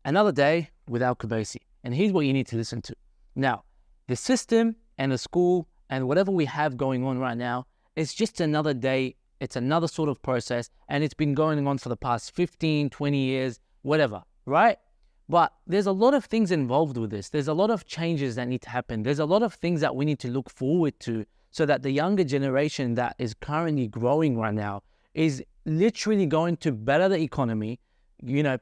Another day without Kubaisi. And here's what you need to listen to. Now, the system and the school and whatever we have going on right now, it's just another day. It's another sort of process. And it's been going on for the past 15, 20 years, whatever, right? But there's a lot of things involved with this. There's a lot of changes that need to happen. There's a lot of things that we need to look forward to so that the younger generation that is currently growing right now is literally going to better the economy,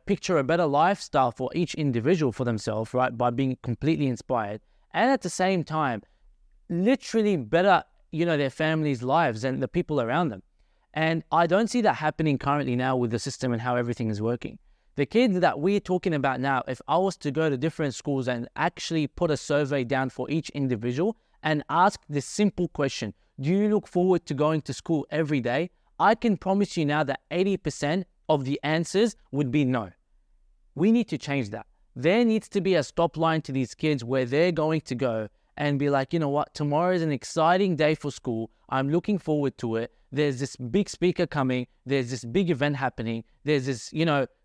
picture a better lifestyle for each individual for themselves, right? By being completely inspired. And at the same time, literally better, their families' lives and the people around them. And I don't see that happening currently now with the system and how everything is working. The kids that we're talking about now, if I was to go to different schools and actually put a survey down for each individual and ask this simple question, do you look forward to going to school every day? I can promise you now that 80% of the answers would be no. We need to change that. There needs to be a stop line to these kids where they're going to go and be like, you know what, tomorrow is an exciting day for school. I'm looking forward to it. There's this big speaker coming. There's this big event happening. There's this,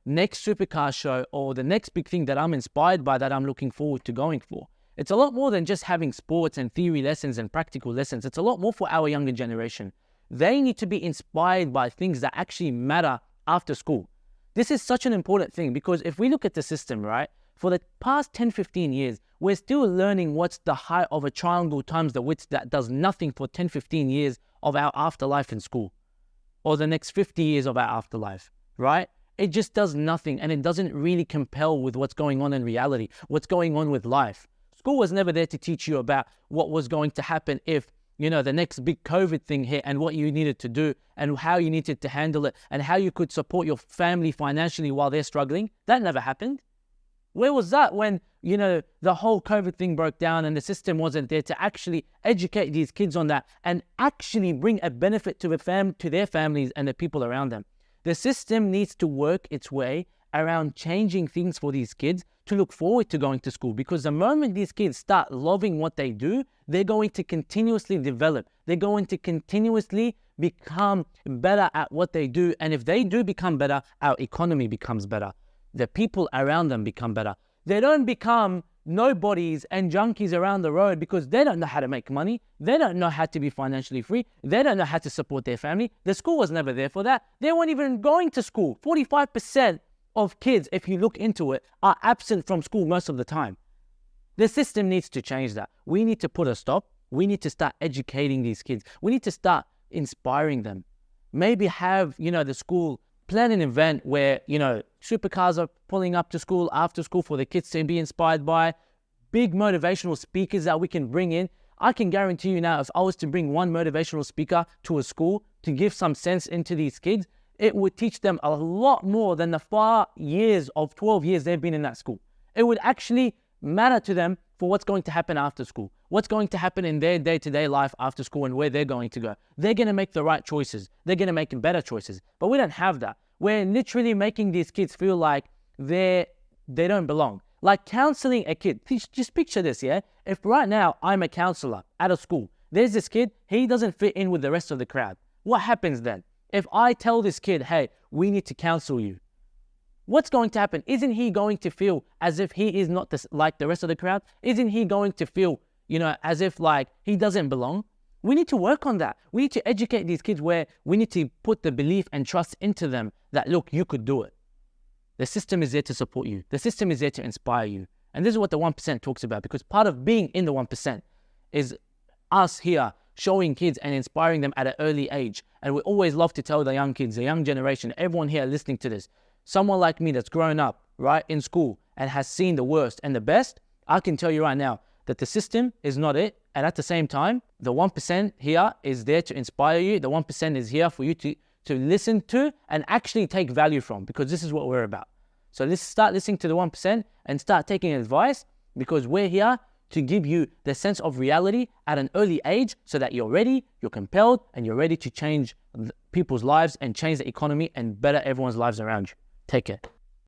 next supercar show or the next big thing that I'm inspired by that I'm looking forward to going for. It's a lot more than just having sports and theory lessons and practical lessons. It's a lot more for our younger generation. They need to be inspired by things that actually matter after school. This is such an important thing because if we look at the system, right, for the past 10, 15 years, we're still learning what's the height of a triangle times the width that does nothing for 10, 15 years of our afterlife in school or the next 50 years of our afterlife, right? It just does nothing and it doesn't really compel with what's going on in reality, what's going on with life. School was never there to teach you about what was going to happen if, the next big COVID thing hit and what you needed to do and how you needed to handle it and how you could support your family financially while they're struggling. That never happened. Where was that when, the whole COVID thing broke down and the system wasn't there to actually educate these kids on that and actually bring a benefit to their families and the people around them? The system needs to work its way around changing things for these kids to look forward to going to school, because the moment these kids start loving what they do, they're going to continuously develop. They're going to continuously become better at what they do. And if they do become better, our economy becomes better. The people around them become better. They don't become nobodies and junkies around the road because they don't know how to make money. They don't know how to be financially free. They don't know how to support their family. The school was never there for that. They weren't even going to school. 45% of kids, if you look into it, are absent from school most of the time. The system needs to change that. We need to put a stop. We need to start educating these kids. We need to start inspiring them. Maybe have, the school plan an event where, supercars are pulling up to school after school for the kids to be inspired by, big motivational speakers that we can bring in. I can guarantee you now, if I was to bring one motivational speaker to a school to give some sense into these kids, it would teach them a lot more than the 12 years they've been in that school. It would actually matter to them for what's going to happen after school, what's going to happen in their day-to-day life after school and where they're going to go. They're going to make the right choices. They're going to make better choices. But we don't have that. We're literally making these kids feel like they don't belong. Like counseling a kid. Just picture this, yeah? If right now I'm a counselor at a school, there's this kid, he doesn't fit in with the rest of the crowd. What happens then? If I tell this kid, hey, we need to counsel you, what's going to happen? Isn't he going to feel as if he is not like the rest of the crowd? Isn't he going to feel, as if like he doesn't belong? We need to work on that. We need to educate these kids where we need to put the belief and trust into them that, look, you could do it. The system is there to support you. The system is there to inspire you. And this is what the 1% talks about, because part of being in the 1% is us here showing kids and inspiring them at an early age. And we always love to tell the young kids, the young generation, everyone here listening to this, someone like me that's grown up, right, in school and has seen the worst and the best, I can tell you right now that the system is not it. And at the same time, the 1% here is there to inspire you. The 1% is here for you to listen to and actually take value from, because this is what we're about. So let's start listening to the 1% and start taking advice, because we're here to give you the sense of reality at an early age so that you're ready, you're compelled, and you're ready to change people's lives and change the economy and better everyone's lives around you. Take care.